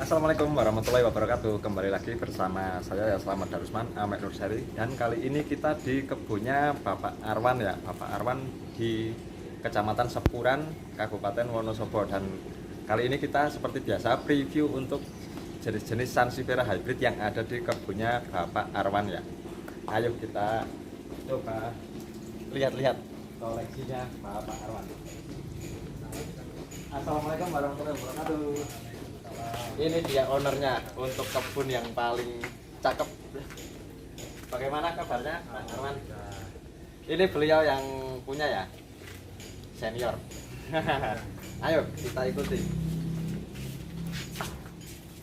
Assalamualaikum warahmatullahi wabarakatuh. Kembali lagi bersama saya ya, Selamat Darusman Amek Nursari. Dan kali ini kita di kebunnya Bapak Arwan ya, Bapak Arwan di Kecamatan Sepuran, Kabupaten Wonosobo. Dan kali ini kita seperti biasa preview untuk jenis-jenis Sansevieria hybrid yang ada di kebunnya Bapak Arwan ya. Ayo kita coba lihat-lihat koleksinya Bapak Arwan. Assalamualaikum warahmatullahi wabarakatuh. Ini dia ownernya untuk kebun yang paling cakep. Bagaimana kabarnya, Mas Arwan? Ini beliau yang punya ya, senior. Ayo kita ikuti.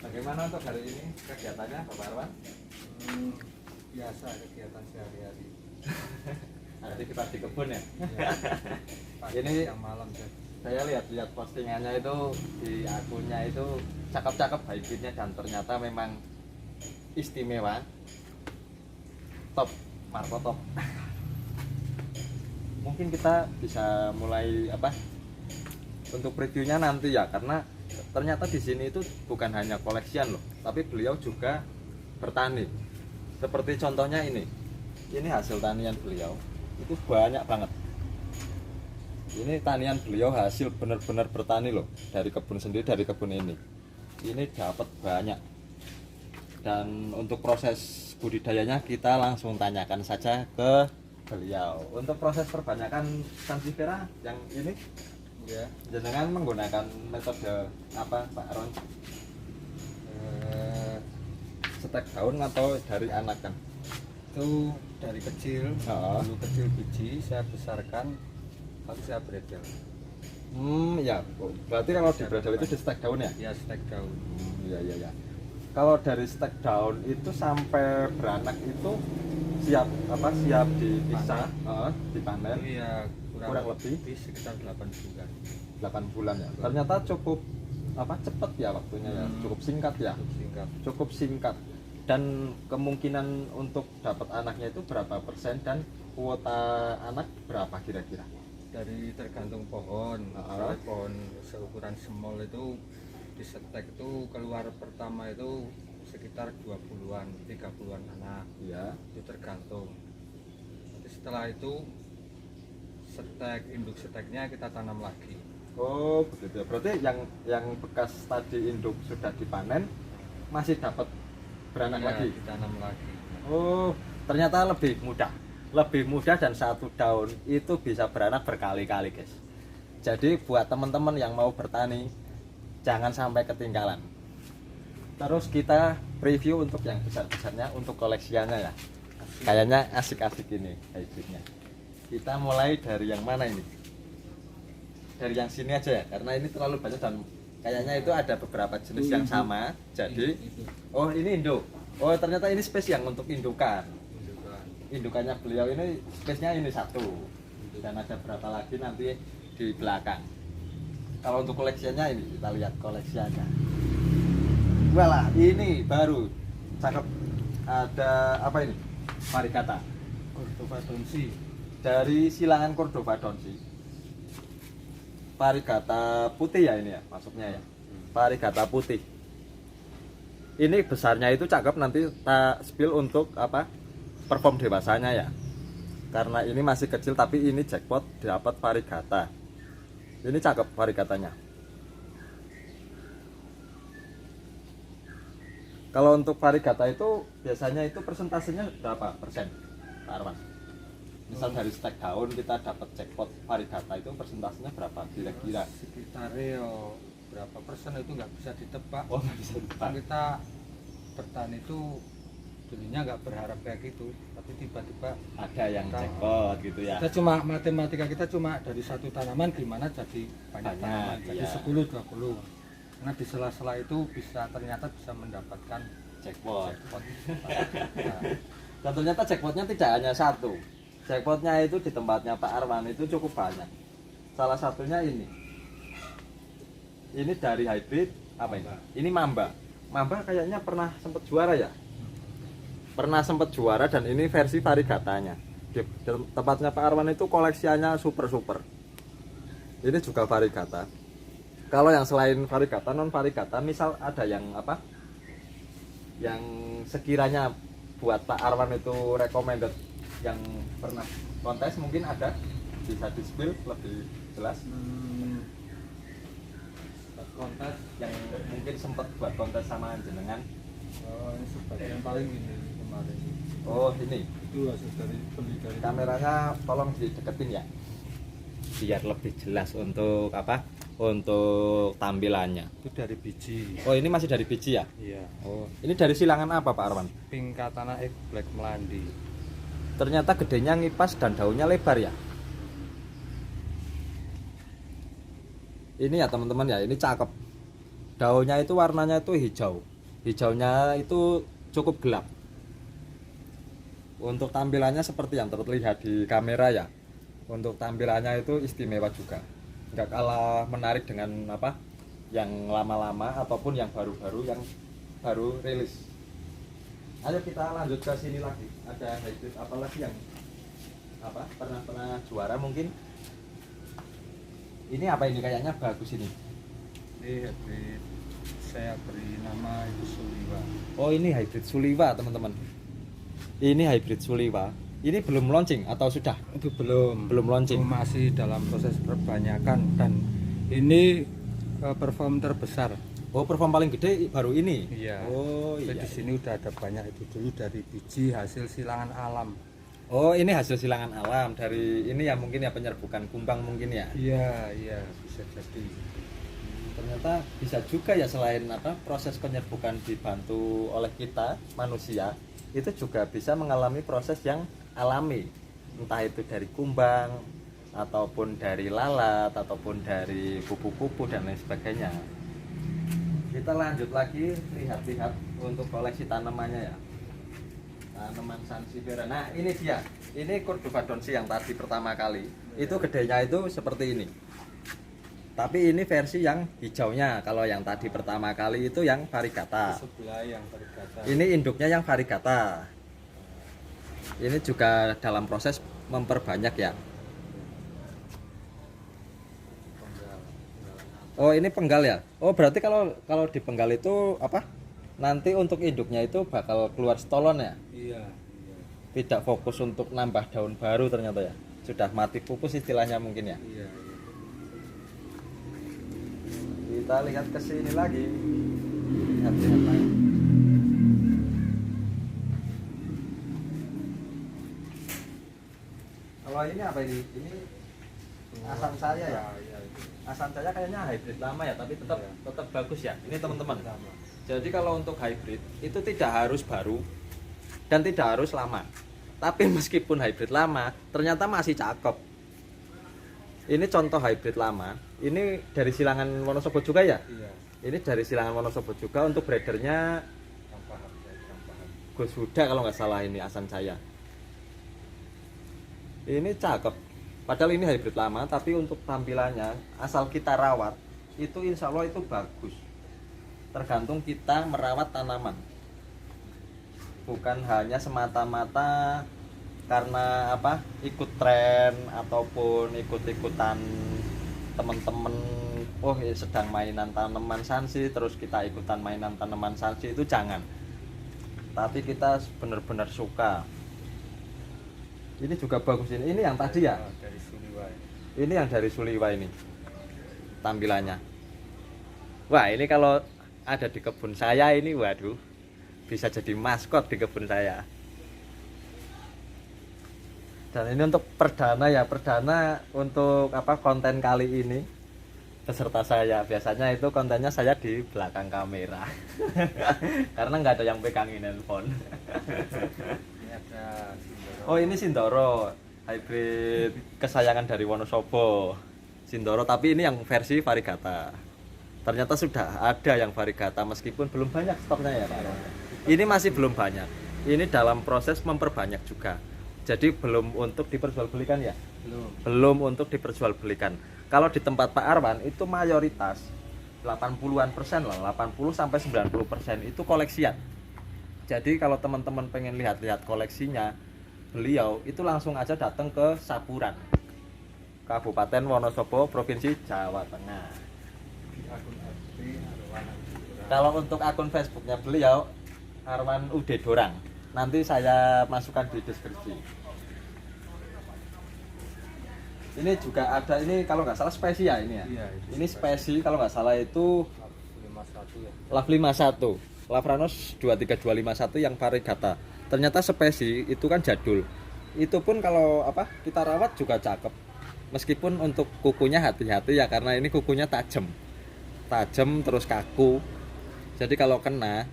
Bagaimana untuk hari ini kegiatannya, Bapak Arwan? Biasa kegiatan sehari-hari. Hari kita di kebun ya. Pagi, Ini siang, malam ya. Saya lihat postingannya itu di akunnya itu cakep-cakep hybridnya dan ternyata memang istimewa, top, marco top. Mungkin kita bisa mulai untuk previewnya nanti ya, karena ternyata di sini itu bukan hanya koleksian loh, tapi beliau juga bertani. Seperti contohnya ini hasil tanian beliau itu banyak banget. Ini tanian beliau hasil benar-benar bertani loh, dari kebun sendiri, dari kebun ini dapat banyak. Dan untuk proses budidayanya kita langsung tanyakan saja ke beliau. Untuk proses perbanyakan Sansevieria yang ini Ya, jenengan menggunakan metode apa, Pak Ron? Setek daun atau dari anakan? itu dari kecil, Oh. dulu kecil biji saya besarkan, lalu saya bredel. Ya. Berarti kalau di bredel itu di setek daun ya? Ya, stek daun. Iya. Kalau dari stek daun itu sampai beranak itu siap dipisah, dipanen Itu ya kurang lebih sekitar 8 bulan. 8 bulan ya. Ternyata cukup cepet ya waktunya ya, cukup singkat ya. Cukup singkat. Cukup singkat. Dan kemungkinan untuk dapat anaknya itu berapa persen dan kuota anak berapa kira-kira? Dari tergantung pohon. Kalau pohon seukuran small itu di setek itu keluar pertama itu sekitar 20-an, 30-an anak. Iya. Itu tergantung. Nanti setelah itu induk seteknya kita tanam lagi. Oh begitu ya. Berarti yang bekas tadi induk sudah dipanen masih dapat beranak Ya, lagi. ditanam lagi. Oh, ternyata lebih mudah dan satu daun itu bisa beranak berkali-kali guys. Jadi buat teman-teman yang mau bertani jangan sampai ketinggalan. Terus kita preview untuk yang besar-besarnya, untuk koleksiannya ya. Kayaknya asik-asik ini hybridnya. Kita mulai dari yang mana ini? Dari yang sini aja ya, karena ini terlalu banyak dan kayaknya itu ada beberapa jenis yang sama. Jadi oh ini induk. Oh ternyata ini space yang untuk indukan. Indukannya beliau ini space-nya ini satu. Dan ada berapa lagi nanti di belakang. Kalau untuk koleksiannya ini kita lihat koleksiannya. Walah, ini baru cakep. Ada apa ini? Varigata Cordova Donsi. dari silangan Cordova Donsi. Varigata putih ya ini ya, masuknya ya. Varigata putih. Ini besarnya itu cakep, nanti tak spill untuk perform dewasanya ya. Karena ini masih kecil tapi ini jackpot dapat varigata. Ini cakep varigatanya. Kalau untuk varigata itu biasanya itu persentasenya berapa persen, Pak Arwan? Misal dari stek daun kita dapat jackpot varigata itu persentasenya berapa kira-kira? Sekitar berapa persen itu nggak bisa ditebak. Oh nggak bisa ditebak. Kan kita bertani itu dulunya nggak berharap kayak gitu, tapi tiba-tiba Ada yang jackpot gitu ya. kita cuma matematika kita cuma dari satu tanaman gimana jadi banyak tanaman, jadi iya. 10-20. Karena di sela-sela itu ternyata bisa mendapatkan Jackpot. jackpot. Dan ternyata jackpotnya tidak hanya satu. Jackpotnya itu di tempatnya Pak Arwan itu cukup banyak. Salah satunya ini. Ini dari hybrid apa ini? Ini Mamba. Mamba kayaknya pernah sempat juara ya. Pernah sempat juara dan ini versi varigatanya. Di tempatnya Pak Arwan itu koleksiannya super. Ini juga varigata. Kalau yang selain varigata, non varigata, misal ada yang apa? Yang sekiranya buat Pak Arwan itu recommended yang pernah kontes mungkin ada, bisa di-spill lebih jelas. Kontes yang mungkin sempat buat kontes sama jenengan. Oh, ini sebagian paling ini kemarin. Oh, ini. Itu hasil dari beli dari Kameranya tolong dideketin ya. Biar lebih jelas untuk apa? Untuk tampilannya. itu dari biji. Oh, ini masih dari biji ya? Iya. Oh, ini dari silangan apa Pak Arwan? Pink Katana X Black Melandi. Ternyata gedenya ngipas dan daunnya lebar ya. Ini ya teman-teman ya, ini cakep. Daunnya itu warnanya itu hijau. Hijaunya itu cukup gelap. Untuk tampilannya seperti yang terlihat di kamera ya. Untuk tampilannya itu istimewa juga. Nggak kalah menarik dengan apa? Yang lama-lama ataupun yang baru-baru yang baru rilis. Ayo kita lanjut ke sini lagi. Ada hybrid apa lagi yang apa? Pernah juara mungkin? Ini apa ini kayaknya bagus ini. Ini hybrid, saya beri nama itu Suliwa. Oh, ini hybrid Suliwa, teman-teman. Ini hybrid Suliwa. Ini belum launching atau sudah? Itu belum Launching. Itu masih dalam proses perbanyakan dan ini perform terbesar. Oh, perform paling gede baru ini. Iya. Oh, Jadi iya. di sini udah ada banyak itu dulu dari biji hasil silangan alam. Oh, ini hasil silangan alam dari ini ya mungkin ya penyerbukan kumbang mungkin ya. Iya, iya bisa jadi. Ternyata bisa juga ya selain apa proses penyerbukan dibantu oleh kita manusia, itu juga bisa mengalami proses yang alami. Entah itu dari kumbang ataupun dari lalat ataupun dari kupu-kupu dan lain sebagainya. Kita lanjut lagi lihat-lihat untuk koleksi tanamannya ya. Tanaman sansevieria. Nah, ini dia. Ini Cordovadonsi yang tadi pertama kali. Itu gedenya itu seperti ini. Tapi ini versi yang hijaunya. Kalau yang tadi pertama kali itu yang varigata. Sebelah yang varigata. Ini induknya yang varigata. Ini juga dalam proses memperbanyak ya. Oh, ini penggal ya. Oh, berarti kalau dipenggal itu apa? Nanti untuk induknya itu bakal keluar stolon ya. Iya. Tidak fokus untuk nambah daun baru ternyata ya. Sudah mati pupus istilahnya mungkin ya. Iya. Kita lihat ke sini lagi. Lihat lagi. Kalau ini apa ini? Ini asam saya ya. Iya, itu. Asam saya kayaknya hybrid lama ya, tapi tetap Iya. tetap bagus ya. Ini teman-teman. Sama. Jadi kalau untuk hybrid itu tidak harus baru dan tidak harus lama. Tapi meskipun hybrid lama, ternyata masih cakep. Ini contoh hybrid lama. Ini dari silangan Wonosobo juga ya? Iya. Ini dari silangan Wonosobo juga. Untuk breedernya Kampahan. Gus Huda kalau nggak salah ini asan saya. Ini cakep. Padahal ini hybrid lama, tapi untuk tampilannya asal kita rawat itu insya Allah itu bagus. Tergantung kita merawat tanaman. Bukan hanya semata-mata karena apa ikut tren ataupun ikut-ikutan teman-teman sedang mainan tanaman sansi terus kita ikutan mainan tanaman sansi, itu jangan. Tapi kita benar-benar suka. Ini juga bagus ini yang tadi ya. Dari Suliwa. Ini yang dari Suliwa ini tampilannya. Wah, ini kalau ada di kebun saya ini, waduh, bisa jadi maskot di kebun saya. Dan ini untuk perdana ya, perdana untuk apa konten kali ini beserta saya. Biasanya itu kontennya saya di belakang kamera karena nggak ada yang pegangin handphone. Ini ada Sindoro. Oh, ini Sindoro hybrid kesayangan dari Wonosobo. Sindoro, tapi ini yang versi varigata. Ternyata sudah ada yang varigata meskipun belum banyak stoknya ya Pak. Ini masih belum banyak. Ini dalam proses memperbanyak juga. Jadi belum untuk diperjualbelikan ya? Belum untuk diperjualbelikan. Kalau di tempat Pak Arwan itu mayoritas 80-an% lah, 80 sampai 90% itu koleksian. Jadi kalau teman-teman pengen lihat-lihat koleksinya beliau, itu langsung aja datang ke Sapuran, Kabupaten Wonosobo, Provinsi Jawa Tengah. akun FB Arwan Dorang. Kalau untuk akun Facebooknya beliau Arwan Ude Dorang, nanti saya masukkan di deskripsi. Ini juga ada, ini kalau nggak salah spesi ya ini ya. Iya, Ini spesi kalau nggak salah itu 51 ya. Love 51, Lavranos 23251 yang varigata. Ternyata spesi itu kan jadul. Itu pun kalau apa kita rawat juga cakep. Meskipun untuk kukunya hati-hati ya, karena ini kukunya tajam terus kaku. Jadi kalau kena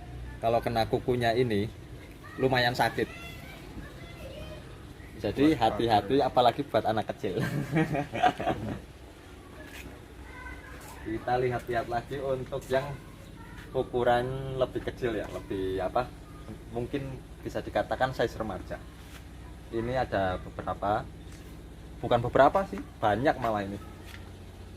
kukunya ini lumayan sakit. Jadi hati-hati apalagi buat anak kecil. Kita lihat-lihat lagi untuk yang ukuran lebih kecil ya, lebih apa? Mungkin bisa dikatakan size remaja. Ini ada beberapa, bukan beberapa sih, banyak malah ini.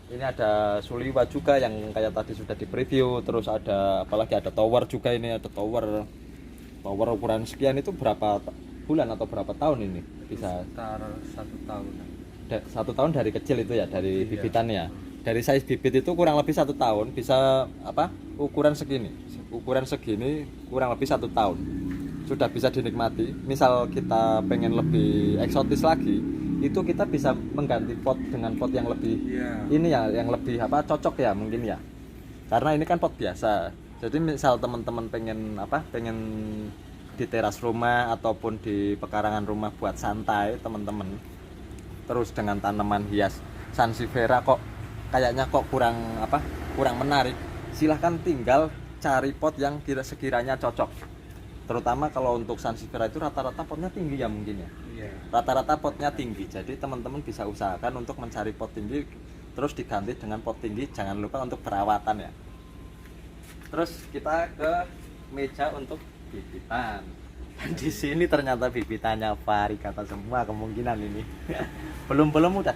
Ini ada Suliwa juga yang kayak tadi sudah di preview, terus ada apalagi ada tower juga, ini ada tower ukuran sekian. Itu berapa bulan atau berapa tahun ini bisa? Sekitar 1 tahun. 1 tahun dari kecil itu ya, dari Iya. bibitannya. Dari size bibit itu kurang lebih 1 tahun bisa apa? Ukuran segini kurang lebih 1 tahun sudah bisa dinikmati. Misal kita pengen lebih eksotis lagi, itu kita bisa mengganti pot dengan pot yang lebih ini ya, yang lebih apa, cocok ya mungkin ya, karena ini kan pot biasa. Jadi misal teman-teman pengen di teras rumah ataupun di pekarangan rumah buat santai teman-teman, terus dengan tanaman hias sansevieria kok kayaknya kurang menarik, silahkan tinggal cari pot yang sekiranya cocok. Terutama kalau untuk sansevieria itu rata-rata potnya tinggi ya mungkin ya. Iya. Rata-rata potnya tinggi, jadi teman-teman bisa usahakan untuk mencari pot tinggi terus diganti dengan pot tinggi. Jangan lupa untuk perawatan ya. Terus kita ke meja untuk bibitan. Di sini ternyata bibitannya varigata semua kemungkinan ini. belum udah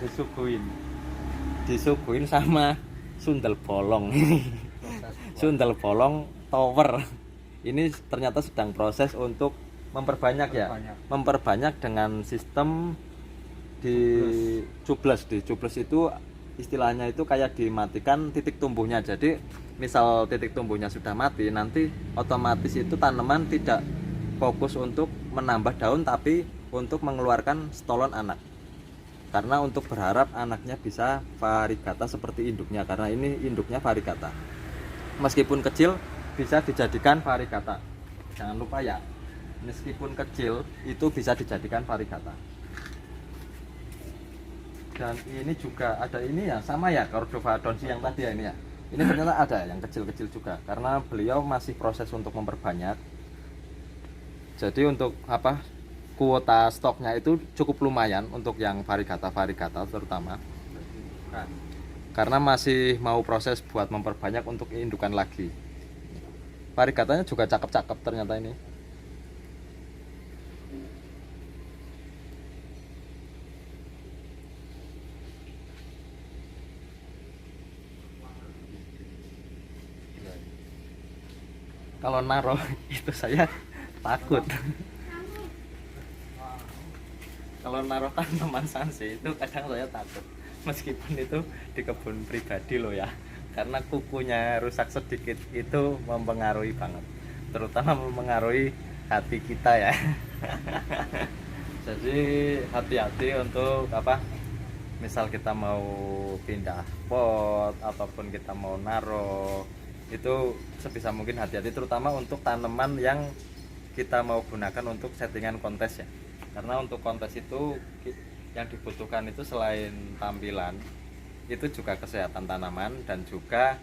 disuguhin sama sundel bolong. Sundel bolong tower. Ini ternyata sedang proses untuk memperbanyak ya. Memperbanyak dengan sistem di cubles. Di cubles itu istilahnya itu kayak dimatikan titik tumbuhnya. Jadi misal titik tumbuhnya sudah mati, nanti otomatis itu tanaman tidak fokus untuk menambah daun tapi untuk mengeluarkan stolon anak. Karena untuk berharap anaknya bisa varigata seperti induknya, karena ini induknya varigata. Meskipun kecil bisa dijadikan varigata. Jangan lupa ya, meskipun kecil itu bisa dijadikan varigata. Dan ini juga ada ini ya, sama ya Cordova Donsi yang tadi ya ini ya. Ini ternyata ada yang kecil-kecil juga, karena beliau masih proses untuk memperbanyak. Jadi untuk apa, kuota stoknya itu cukup lumayan untuk yang varigata terutama, karena masih mau proses buat memperbanyak untuk indukan lagi. Varigatanya juga cakep-cakep ternyata ini. Kalau naruh itu saya takut. Kalau naruh tanaman sanse itu kadang saya takut, meskipun itu di kebun pribadi loh ya, karena kukunya rusak sedikit itu mempengaruhi banget, terutama mempengaruhi hati kita ya. Jadi hati-hati untuk apa, misal kita mau pindah pot ataupun kita mau naruh, itu sebisa mungkin hati-hati, terutama untuk tanaman yang kita mau gunakan untuk settingan kontes ya. Karena untuk kontes itu yang dibutuhkan itu selain tampilan, itu juga kesehatan tanaman dan juga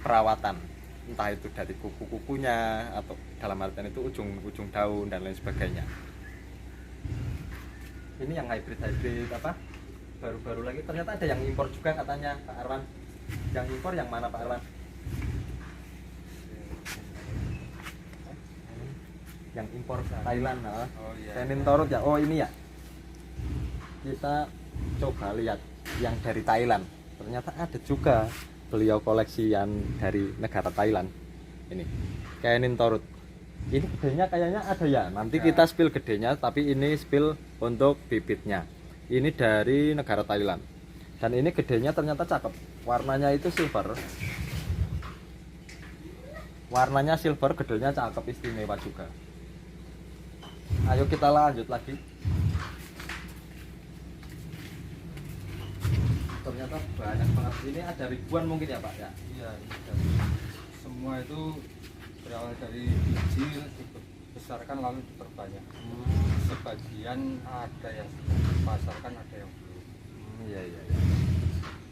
perawatan, entah itu dari kuku-kukunya atau dalam artian itu ujung-ujung daun dan lain sebagainya. Ini yang hybrid apa, baru-baru lagi ternyata ada yang impor juga katanya Pak Arwan. Yang impor yang mana Pak Arwan? Yang impor Thailand. Oh iya. Tenin Torut ya. Oh ini ya. Kita coba lihat yang dari Thailand. Ternyata ada juga beliau koleksi yang dari negara Thailand. Ini Tenin Torut. Ini gedenya kayaknya ada ya. Nanti kita spill gedenya, tapi ini spill untuk bibitnya. Ini dari negara Thailand. Dan ini gedenya ternyata cakep. warnanya itu silver. Warnanya silver, gedenya cakep, istimewa juga. Ayo kita lanjut lagi. Ternyata banyak banget. Ini ada ribuan mungkin ya Pak ya? Iya, dari semua itu berawal dari biji dibesarkan lalu diperbanyak. Sebagian ada yang sudah dipasarkan, ada yang belum. Iya.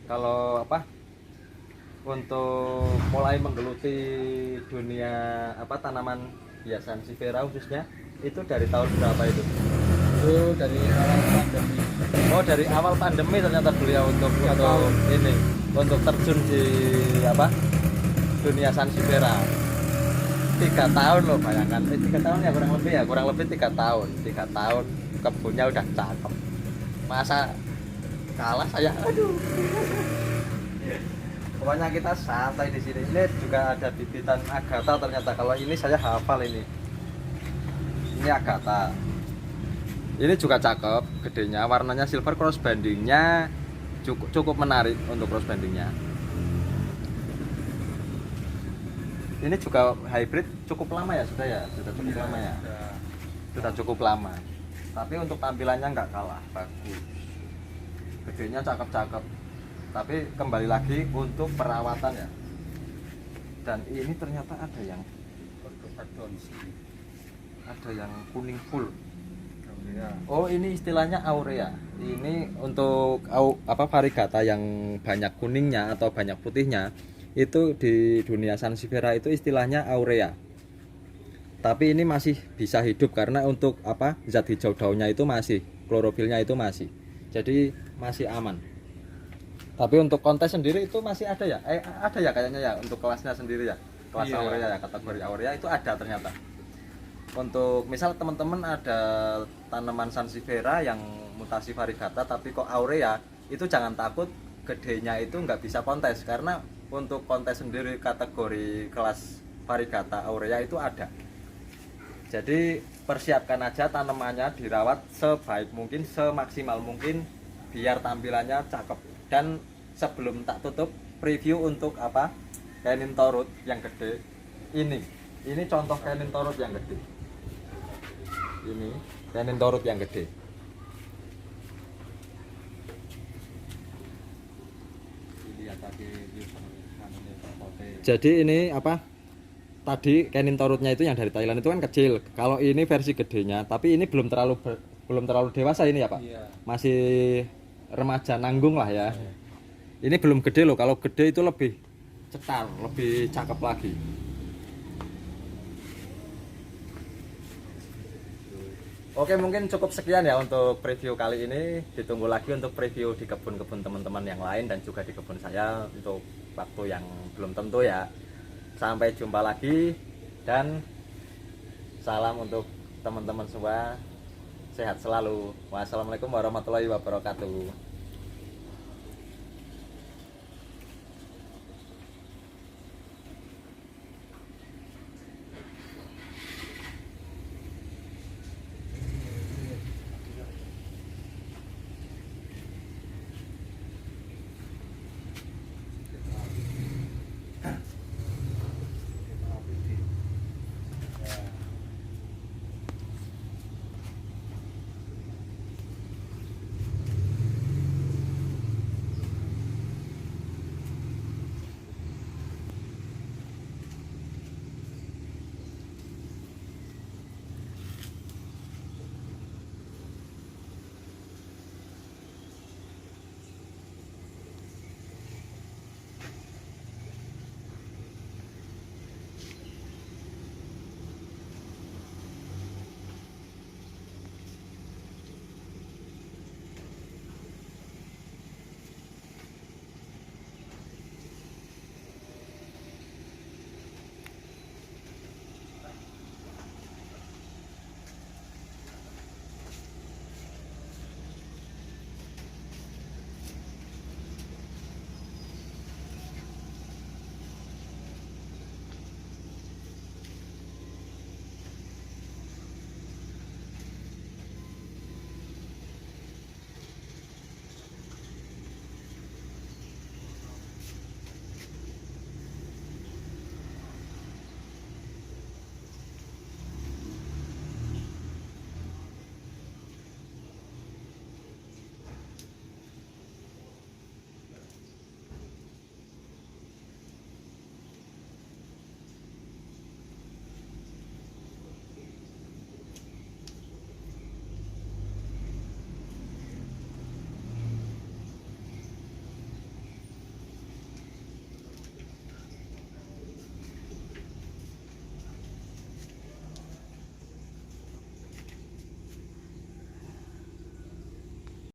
Kalau apa? Untuk mulai menggeluti dunia apa tanaman hiasan Sansevieria khususnya itu dari tahun berapa itu? Itu dari awal pandemi. Oh, dari awal pandemi ternyata beliau untuk ini untuk terjun di apa? Dunia Sansevieria. 3 tahun loh, bayangkan. 3 tahun ya kurang lebih 3 tahun. 3 tahun kebunnya udah cakep. Masa kalah saya? Aduh. Pokoknya kita santai di sini. Ini juga ada bibitan Agatha ternyata. Kalau ini saya hafal ini. Ini Agatha. Ini juga cakep, gedenya, warnanya silver, cross bandingnya cukup menarik untuk cross bandingnya. Ini juga hybrid cukup lama ya sudah ya, sudah cukup lama ya. Sudah cukup lama. Tapi untuk tampilannya nggak kalah, bagus. Gedenya cakep-cakep. Tapi kembali lagi untuk perawatan ya. Dan ini ternyata ada yang kuning full. Oh, ini istilahnya aurea. Ini untuk apa variegata yang banyak kuningnya atau banyak putihnya itu di dunia Sansevieria itu istilahnya aurea. Tapi ini masih bisa hidup karena untuk apa zat hijau daunnya itu masih, klorofilnya itu masih. Jadi masih aman. Tapi untuk kontes sendiri itu masih ada ya? Ada ya kayaknya ya untuk kelasnya sendiri ya. Kelas aurea ya, kategori aurea itu ada ternyata. Untuk misal teman-teman ada tanaman Sansevieria yang mutasi variegata tapi kok aurea, itu jangan takut gedenya itu nggak bisa kontes karena untuk kontes sendiri kategori kelas variegata aurea itu ada. Jadi persiapkan aja tanamannya, dirawat sebaik mungkin, semaksimal mungkin biar tampilannya cakep. Dan sebelum tak tutup, preview untuk apa Canin Torut yang gede. Ini contoh Canin Torut yang gede. Ini Canin Torut yang gede. Jadi ini apa? Tadi Canin Torutnya itu yang dari Thailand itu kan kecil. Kalau ini versi gedenya, tapi ini belum terlalu dewasa ini ya Pak. Iya. Masih remaja nanggung lah ya. Ini belum gede loh. Kalau gede itu lebih cetar, lebih cakep lagi. Oke, mungkin cukup sekian ya untuk preview kali ini. Ditunggu lagi untuk preview di kebun-kebun teman-teman yang lain dan juga di kebun saya untuk waktu yang belum tentu ya. Sampai jumpa lagi dan salam untuk teman-teman semua. Sehat selalu. Wassalamualaikum warahmatullahi wabarakatuh.